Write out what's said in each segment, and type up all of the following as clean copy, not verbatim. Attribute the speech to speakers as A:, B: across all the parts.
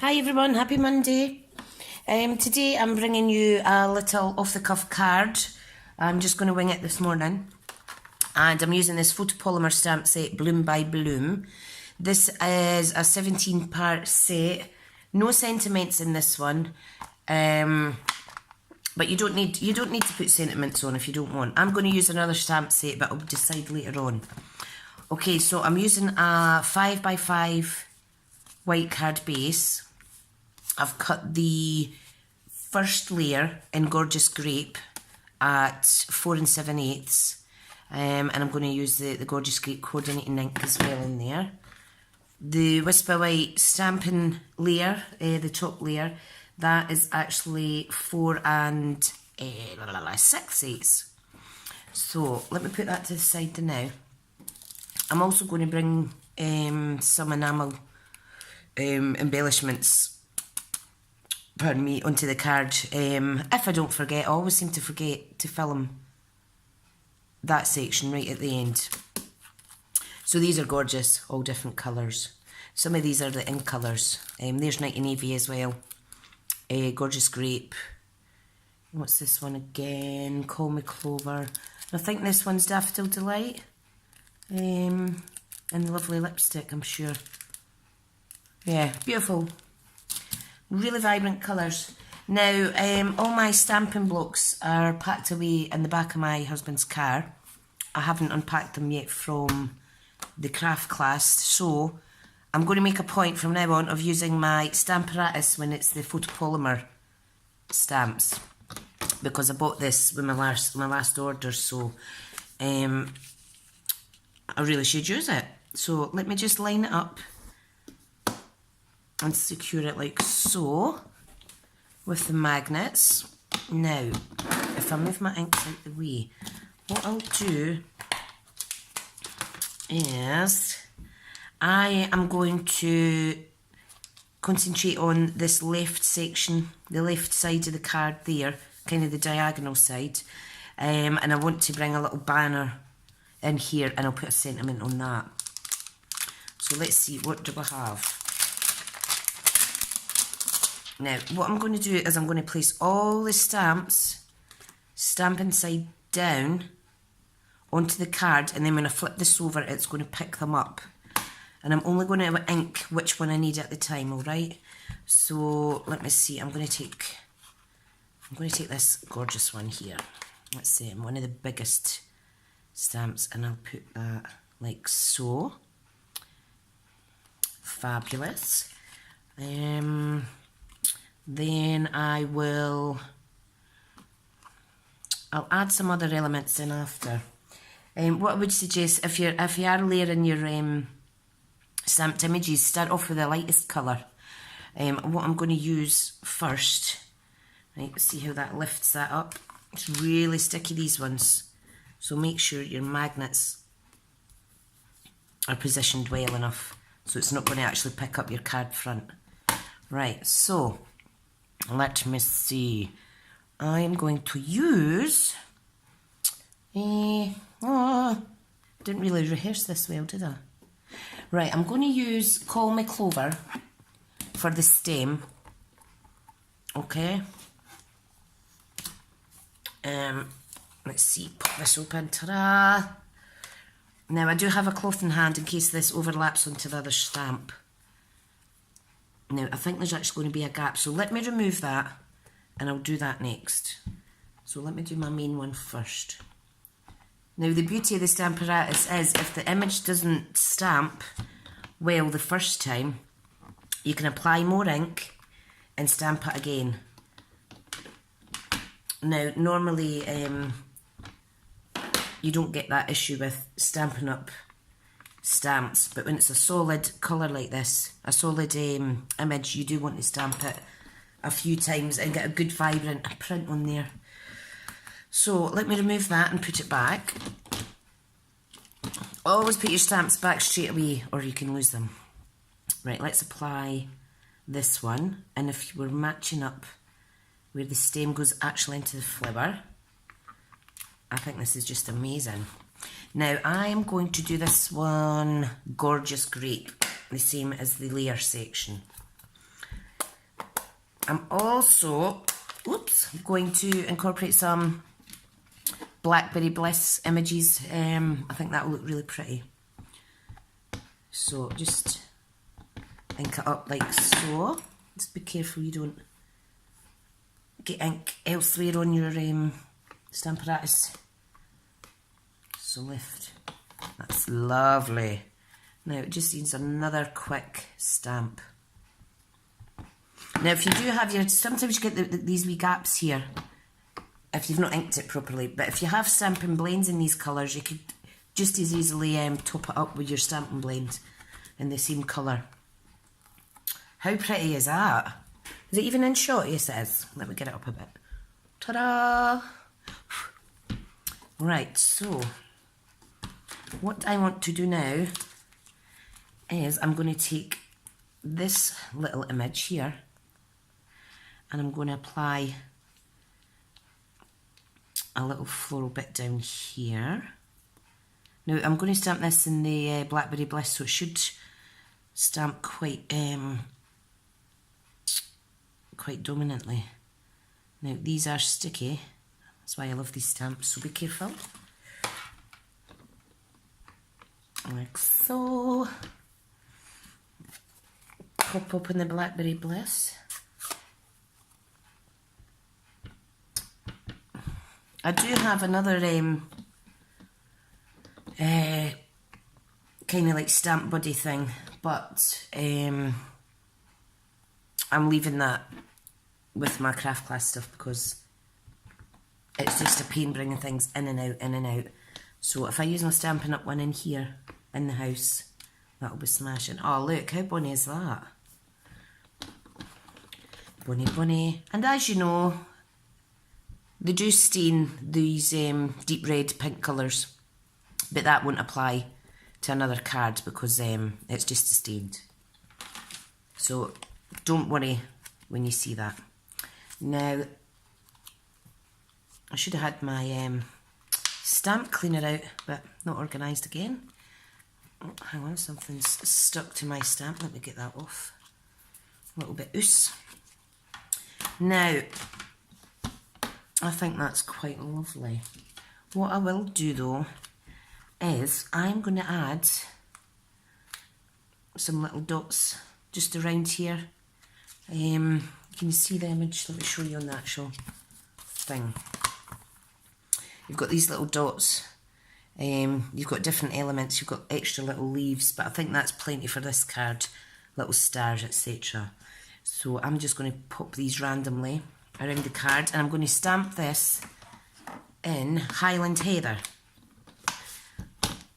A: Hi everyone, happy Monday. Today I'm bringing you a little off-the-cuff card. I'm just going to wing it this morning. And I'm using this photopolymer stamp set, Bloom by Bloom. This is a 17-part set. No sentiments in this one. But you don't need to put sentiments on if you don't want. I'm going to use another stamp set, but I'll decide later on. Okay, so I'm using a 5x5 white card base. I've cut the first layer in Gorgeous Grape at 4 7/8, and I'm going to use the Gorgeous Grape coordinating ink as well in there. The Whisper White stamping layer, the top layer, that is actually 4 6/8. So let me put that to the side now. I'm also going to bring some enamel embellishments, pardon me, onto the card. If I don't forget, I always seem to forget to film that section right at the end. So these are gorgeous, all different colours. Some of these are the ink colours. There's Night and Navy as well. Gorgeous Grape. What's this one again? Call Me Clover. I think this one's Daffodil Delight. And the lovely lipstick, I'm sure. Yeah, beautiful. Really vibrant colours. Now, all my stamping blocks are packed away in the back of my husband's car. I haven't unpacked them yet from the craft class, so I'm going to make a point from now on of using my Stamparatus when it's the photopolymer stamps, because I bought this with my last order, so I really should use it. So let me just line it up and secure it like so with the magnets. Now, if I move my inks out the way, what I'll do is I am going to concentrate on this left section, the left side of the card there, kind of the diagonal side, and I want to bring a little banner in here, and I'll put a sentiment on that. So let's see, what do I have? Now, what I'm going to do is I'm going to place all the stamps, stamping side down, onto the card, and then when I flip this over, it's going to pick them up. And I'm only going to ink which one I need at the time, alright? So, let me see, I'm going to take this gorgeous one here. Let's see, one of the biggest stamps, and I'll put that like so. Fabulous. Then I'll add some other elements in after. What I would suggest, if you are layering your stamped images, start off with the lightest colour. What I'm going to use first, right, see how that lifts that up. It's really sticky, these ones, so make sure your magnets are positioned well enough so it's not going to actually pick up your card front. Right, so let me see. I am going to use didn't really rehearse this well, did I? Right, I'm going to use Call Me Clover for the stem. Okay. Let's see, pop this open. Ta-da! Now, I do have a cloth in hand in case this overlaps onto the other stamp. Now, I think there's actually going to be a gap, so let me remove that, and I'll do that next. So let me do my main one first. Now, the beauty of the Stamparatus is if the image doesn't stamp well the first time, you can apply more ink and stamp it again. Now, normally you don't get that issue with Stampin'Up stamps, but when it's a solid colour like this, a solid image, you do want to stamp it a few times and get a good vibrant print on there. So let me remove that and put it back. Always put your stamps back straight away or you can lose them. Right, let's apply this one, and if you were matching up where the stem goes actually into the flower, I think this is just amazing. Now I am going to do this one Gorgeous Grape, the same as the layer section. I'm also, going to incorporate some Blackberry Bliss images. I think that will look really pretty. So just ink it up like so. Just be careful you don't get ink elsewhere on your stamp apparatus. So lift. That's lovely. Now it just needs another quick stamp. Now if you do have your, sometimes you get these wee gaps here if you've not inked it properly, but if you have Stampin' Blends in these colours, you could just as easily top it up with your Stampin' Blend in the same colour. How pretty is that? Is it even in shot? Yes it is. Let me get it up a bit. Ta-da! Right, so what I want to do now is I'm going to take this little image here and I'm going to apply a little floral bit down here. Now I'm going to stamp this in the Blackberry Bliss, so it should stamp quite dominantly. Now these are sticky, that's why I love these stamps, so be careful. Like so. Pop open the Blackberry Bliss. I do have another kind of like stamp buddy thing, but I'm leaving that with my craft class stuff because it's just a pain bringing things in and out, in and out. So if I use my Stampin' Up one in here, in the house, that'll be smashing. Oh look, how bonny is that? Bonny, bonny. And as you know, they do stain these deep red, pink colours, but that won't apply to another card because it's just stained. So don't worry when you see that. Now, I should have had my stamp cleaner out, but not organised again. Oh, hang on, something's stuck to my stamp. Let me get that off. A little bit loose. Now, I think that's quite lovely. What I will do though is I'm going to add some little dots just around here. Can you see the image? Let me show you on the actual thing. You've got these little dots. You've got different elements. You've got extra little leaves, but I think that's plenty for this card. Little stars, etc. So I'm just going to pop these randomly around the card, and I'm going to stamp this in Highland Heather.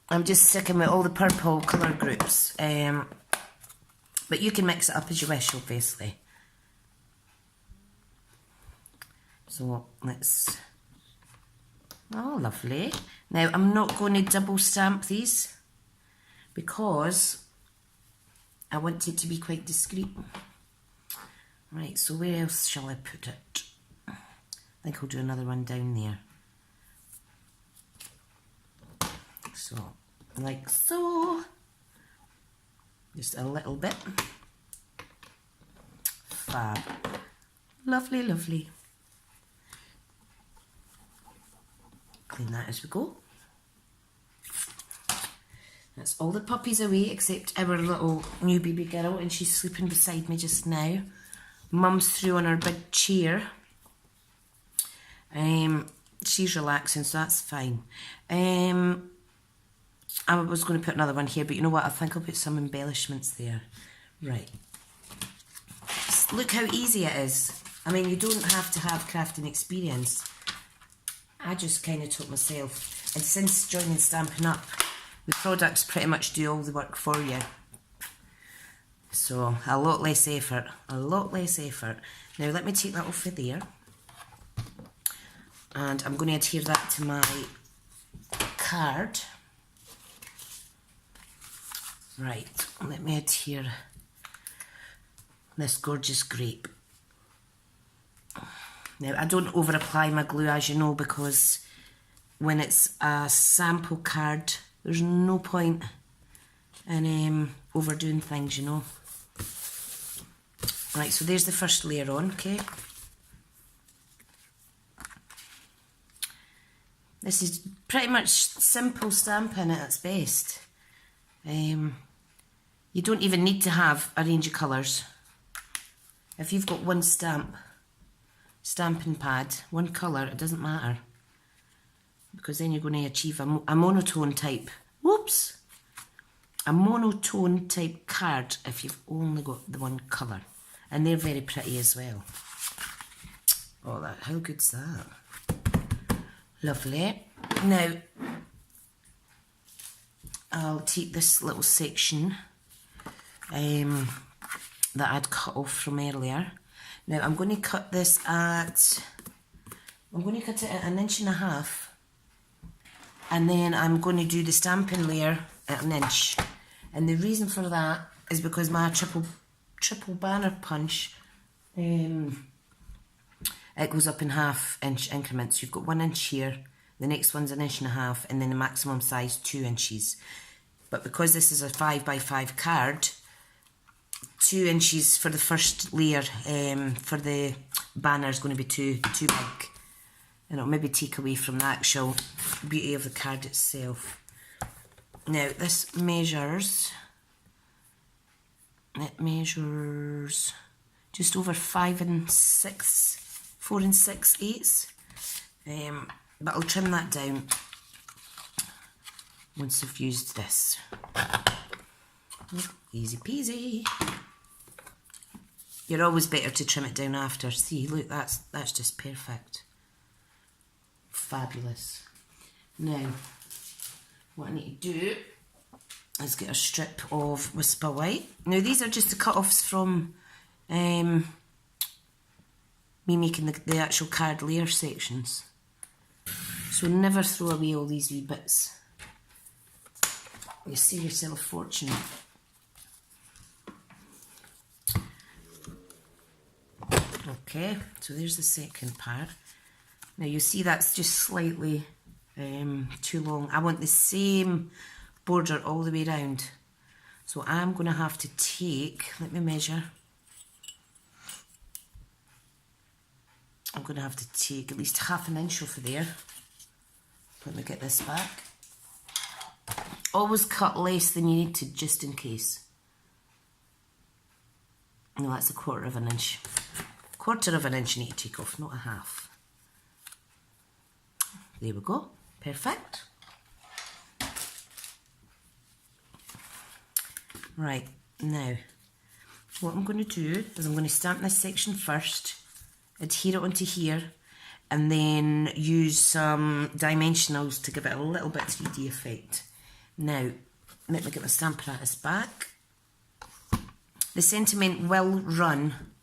A: I'm just sticking with all the purple colour groups, but you can mix it up as you wish, obviously. So let's, oh lovely. Now I'm not going to double stamp these because I want it to be quite discreet. Right, so where else shall I put it? I think I'll do another one down there. So, like so. Just a little bit. Fab. Lovely, lovely. Clean that as we go. That's all the puppies away except our little new baby girl, and she's sleeping beside me just now. Mum's through on her big chair. She's relaxing, so that's fine. I was going to put another one here, but you know what? I think I'll put some embellishments there. Right. Just look how easy it is. I mean, you don't have to have crafting experience. I just kind of taught myself. And since joining Stampin' Up, the products pretty much do all the work for you. So, a lot less effort. A lot less effort. Now, let me take that off of there. And I'm going to adhere that to my card. Right, let me adhere this gorgeous grape. Now, I don't over apply my glue, as you know, because when it's a sample card, there's no point in overdoing things, you know. Right, so there's the first layer on, okay. This is pretty much simple stamping at its best. You don't even need to have a range of colours. If you've got one stamping pad, one colour, it doesn't matter. Because then you're going to achieve a monotone type, a monotone type card if you've only got the one colour. And they're very pretty as well. Oh, how good's that? Lovely. Now, I'll take this little section that I'd cut off from earlier. Now, I'm going to cut this at, I'm going to cut it at 1.5 inches. And then I'm going to do the stamping layer at 1 inch. And the reason for that is because my triple banner punch, it goes up in 1/2 inch increments. You've got 1 inch here, the next one's 1.5 inches, and then the maximum size 2 inches. But because this is a 5x5 card, 2 inches for the first layer for the banner is going to be too big. And it'll maybe take away from the actual beauty of the card itself. Now this measures, it measures just over 4 and 6/8. But I'll trim that down once I've used this. Easy peasy. You're always better to trim it down after. See, look, that's just perfect. Fabulous. Now, what I need to do is get a strip of Whisper White. Now, these are just the cut-offs from me making the actual card layer sections. So never throw away all these wee bits. You save yourself a fortune. Okay, so there's the second part. Now you see that's just slightly too long. I want the same border all the way around. So I'm going to have to take, let me measure. I'm going to have to take at least 1/2 inch off of there. Let me get this back. Always cut less than you need to, just in case. No, that's 1/4 inch. 1/4 inch you need to take off, not 1/2. There we go. Perfect. Right, now, what I'm going to do is I'm going to stamp this section first, adhere it onto here, and then use some dimensionals to give it a little bit 3D effect. Now, let me get my stamp apparatus back. The sentiment will run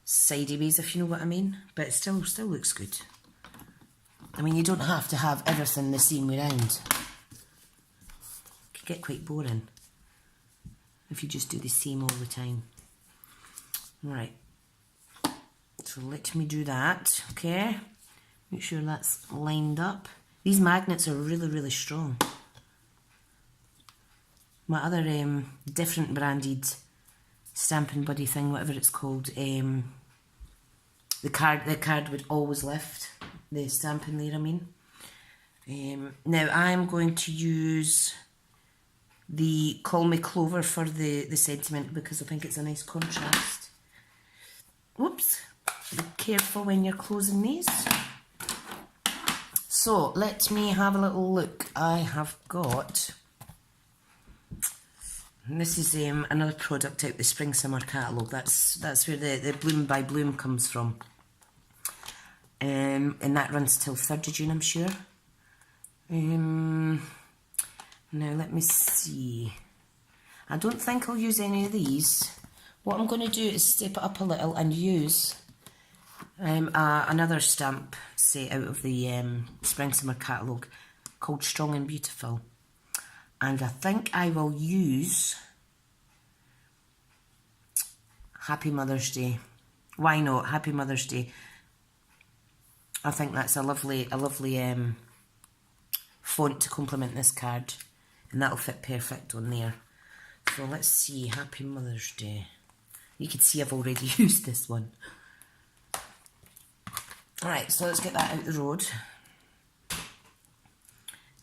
A: sideways, if you know what I mean, but it still looks good. I mean, you don't have to have everything the same way round. It can get quite boring if you just do the same all the time. Right, so let me do that, okay? Make sure that's lined up. These magnets are really, really strong. My other different branded Stampin' Buddy thing, whatever it's called, the card would always lift, the stamping layer I mean. Now I'm going to use the Call Me Clover for the sentiment because I think it's a nice contrast. Whoops, be careful when you're closing these. So let me have a little look. I have got, and this is another product out the Spring Summer catalogue. That's where the Bloom by Bloom comes from. And that runs till 3rd of June, I'm sure. Now let me see. I don't think I'll use any of these. What I'm going to do is step it up a little and use another stamp set out of the Spring Summer catalogue called Strong and Beautiful. And I think I will use Happy Mother's Day. Why not? Happy Mother's Day. I think that's a lovely font to complement this card, and that'll fit perfect on there. So let's see, Happy Mother's Day. You can see I've already used this one. Alright, so let's get that out the road.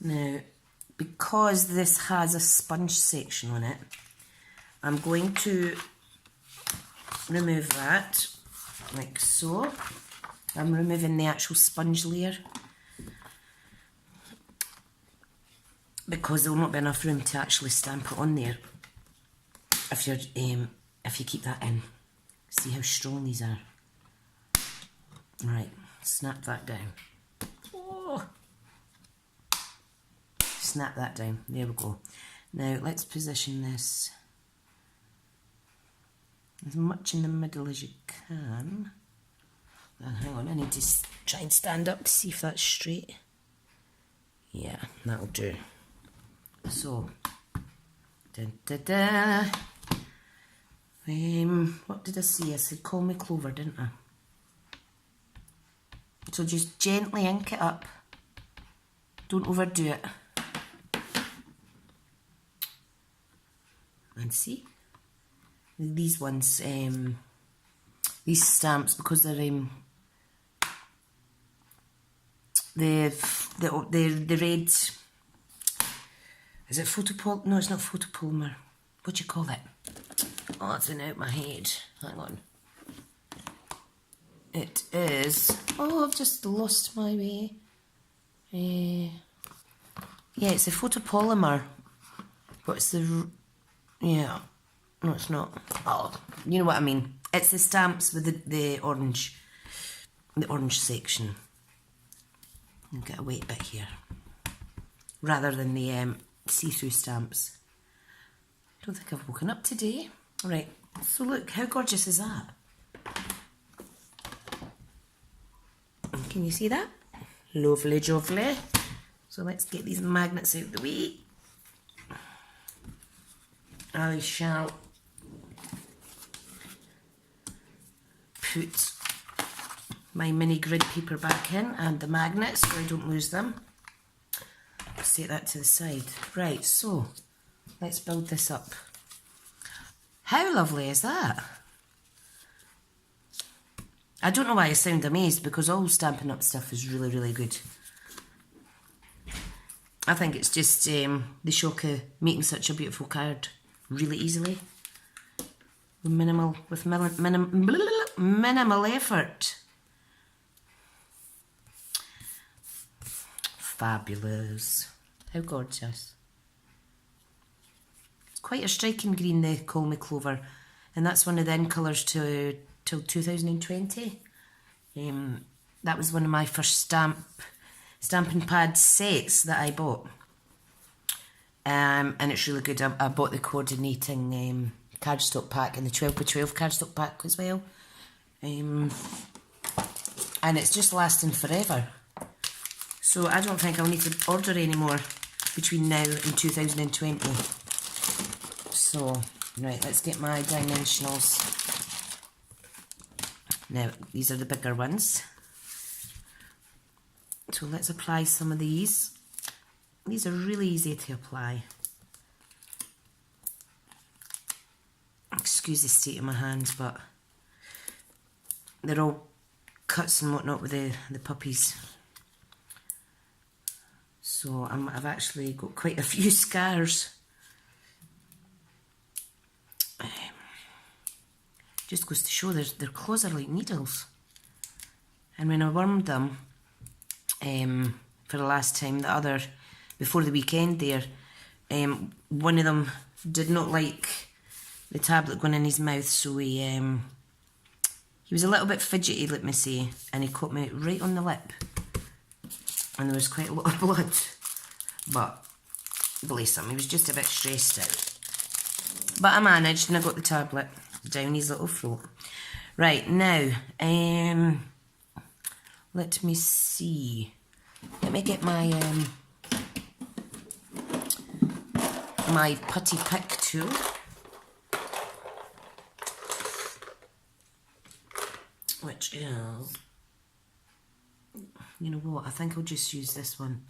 A: Now, because this has a sponge section on it, I'm going to remove that, like so. I'm removing the actual sponge layer because there will not be enough room to actually stamp it on there if you keep that in. See how strong these are. Right, snap that down. Oh. Snap that down. There we go. Now let's position this as much in the middle as you can. And hang on, I need to try and stand up to see if that's straight. Yeah, that'll do. So, what did I say? I said call me Clover, didn't I? So just gently ink it up. Don't overdo it. And see? These ones, these stamps, because they're the red, is it photopolymer? No, it's not photopolymer. What do you call it? Oh, it's in out my head. Hang on. It is, oh, I've just lost my way. Yeah, it's a photopolymer. What's the, yeah, no it's not. Oh, you know what I mean. It's the stamps with the orange section. I'll get a wet bit here. Rather than the see-through stamps. I don't think I've woken up today. Right, so look, how gorgeous is that? Can you see that? Lovely, lovely. So let's get these magnets out of the way. I shall put my mini grid paper back in and the magnets so I don't lose them. Set that to the side. Right, so let's build this up. How lovely is that? I don't know why I sound amazed because all Stampin' Up stuff is really, really good. I think it's just the shock of making such a beautiful card really easily. Minimal effort. Fabulous. How gorgeous. It's quite a striking green, the Call Me Clover, and that's one of the in colours till 2020. That was one of my first stamping pad sets that I bought. And it's really good. I bought the coordinating cardstock pack and the 12x12 cardstock pack as well. And it's just lasting forever. So I don't think I'll need to order any more between now and 2020. So, right, let's get my dimensionals. Now, these are the bigger ones. So let's apply some of these. These are really easy to apply. Excuse the state of my hands, but they're all cuts and whatnot with the puppies. So I've actually got quite a few scars. Just goes to show their claws are like needles. And when I warmed them for the last time, before the weekend there, one of them did not like the tablet going in his mouth, so he was a little bit fidgety, let me say, and he caught me right on the lip. And there was quite a lot of blood. But, bless him, he was just a bit stressed out. But I managed and I got the tablet down his little throat. Right, now, let me see. Let me get my my putty pick tool. Which is, you know what, I think I'll just use this one,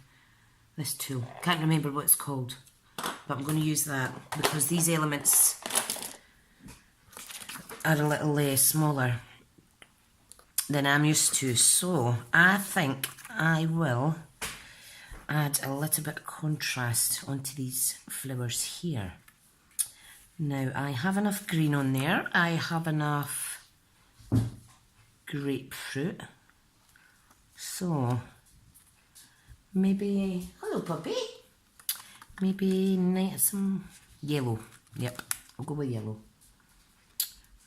A: this tool. Can't remember what it's called, but I'm going to use that because these elements are a little smaller than I'm used to, so I think I will add a little bit of contrast onto these flowers here. Now I have enough green on there, I have enough grapefruit, so maybe, hello puppy, maybe some yellow. Yep, I'll go with yellow.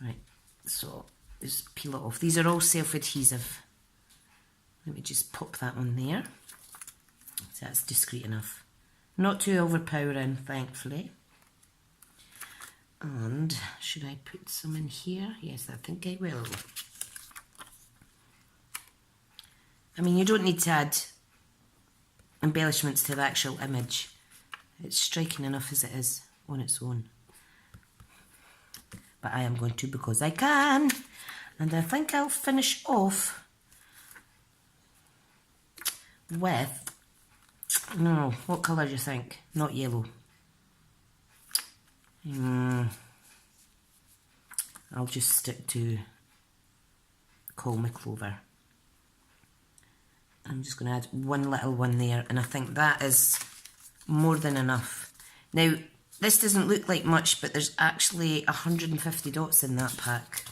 A: Right, so just peel it off. These are all self-adhesive. Let me just pop that on there. So that's discreet enough. Not too overpowering, thankfully. And should I put some in here? Yes, I think I will. I mean, you don't need to add embellishments to the actual image. It's striking enough as it is on its own. But I am going to because I can. And I think I'll finish off with, no, what colour do you think? Not yellow. I'll just stick to Call Me Clover. I'm just going to add one little one there, and I think that is more than enough. Now, this doesn't look like much, but there's actually 150 dots in that pack.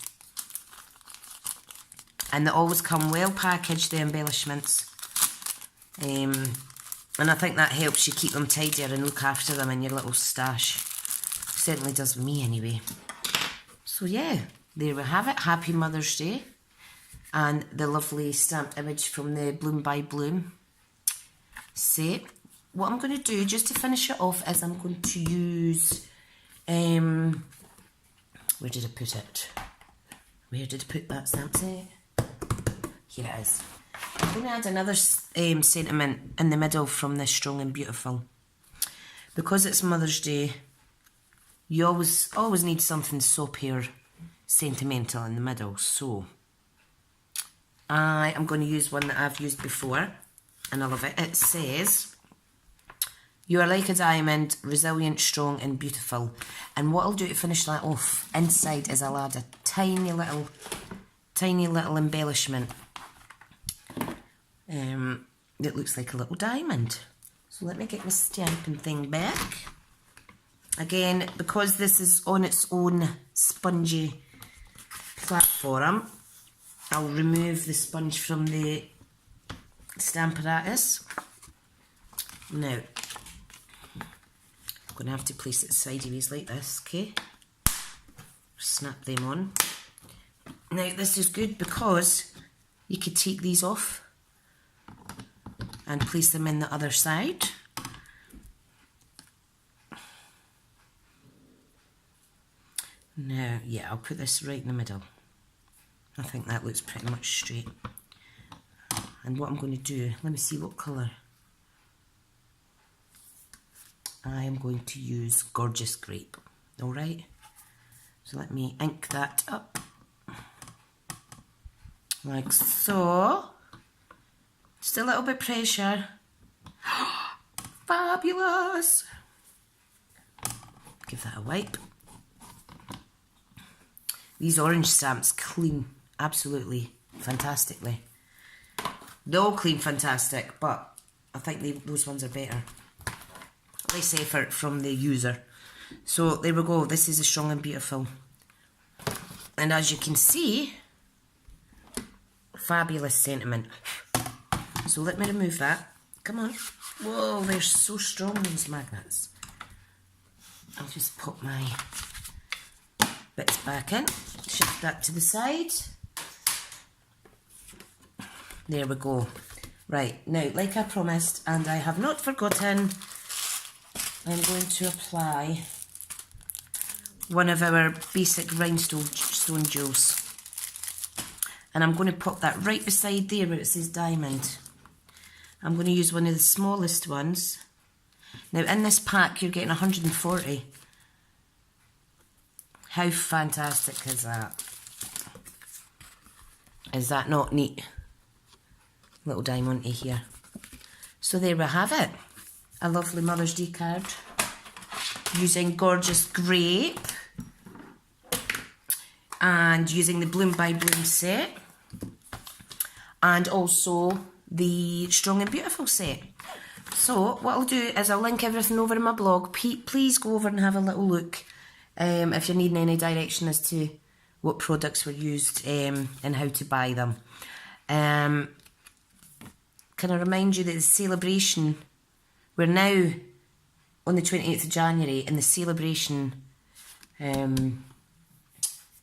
A: And they always come well packaged, the embellishments. And I think that helps you keep them tidier and look after them in your little stash. Certainly does with me anyway. So yeah, there we have it. Happy Mother's Day. And the lovely stamped image from the Bloom by Bloom set. What I'm going to do, just to finish it off, is I'm going to use, where did I put it? Where did I put that stamp set? Here it is. I'm going to add another sentiment in the middle from this Strong and Beautiful. Because it's Mother's Day, you always need something soppier, sentimental in the middle. So I am going to use one that I've used before, and I love it. It says, "You are like a diamond, resilient, strong and beautiful." And what I'll do to finish that off inside is I'll add a tiny little embellishment that looks like a little diamond. So let me get my stamping thing back. Again, because this is on its own spongy platform, I'll remove the sponge from the stamp apparatus. Now, I'm going to have to place it sideways like this, okay? Snap them on. Now, this is good because you could take these off and place them in the other side. Now, yeah, I'll put this right in the middle. I think that looks pretty much straight. And what I'm going to do, let me see what colour. I am going to use Gorgeous Grape. Alright? So let me ink that up. Like so. Just a little bit pressure. Fabulous! Give that a wipe. These orange stamps clean absolutely fantastically. They all clean fantastic, but I think those ones are better. Less effort from the user. So there we go. This is a Strong and Beautiful. And as you can see, fabulous sentiment. So let me remove that. Come on. Whoa, they're so strong, these magnets. I'll just put my bits back in. Shift that to the side. There we go. Right, now, like I promised, and I have not forgotten, I'm going to apply one of our basic rhinestone jewels. And I'm going to pop that right beside there where it says diamond. I'm going to use one of the smallest ones. Now, in this pack, you're getting 140. How fantastic is that? Is that not neat? Little diamond here. So there we have it. A lovely Mother's Day card using Gorgeous Grape. and using the Bloom by Bloom set, and also the Strong and Beautiful set. So what I'll do is I'll link everything over in my blog. Please go over and have a little look if you're needing any direction as to what products were used and how to buy them. Can I remind you that the celebration, we're now on the 28th of January and the celebration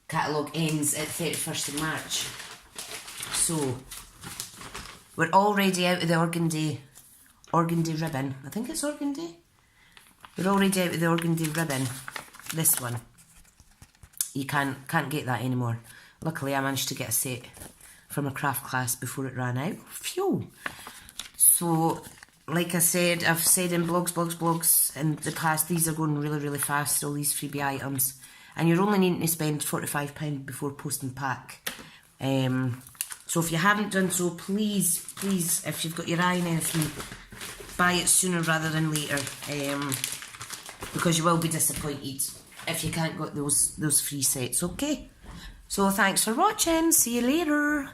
A: catalogue ends at 31st of March. So we're already out of the organdy ribbon. I think it's organdy. We're already out of the organdy ribbon. This one. You can't get that anymore. Luckily I managed to get a set from a craft class before it ran out. Phew! So, like I said, I've said in blogs in the past, these are going really, really fast, all these freebie items. And you're only needing to spend £45 before post and pack. So if you haven't done so, please, if you've got your eye on anything, buy it sooner rather than later. Because you will be disappointed if you can't get those free sets, okay? So thanks for watching, see you later.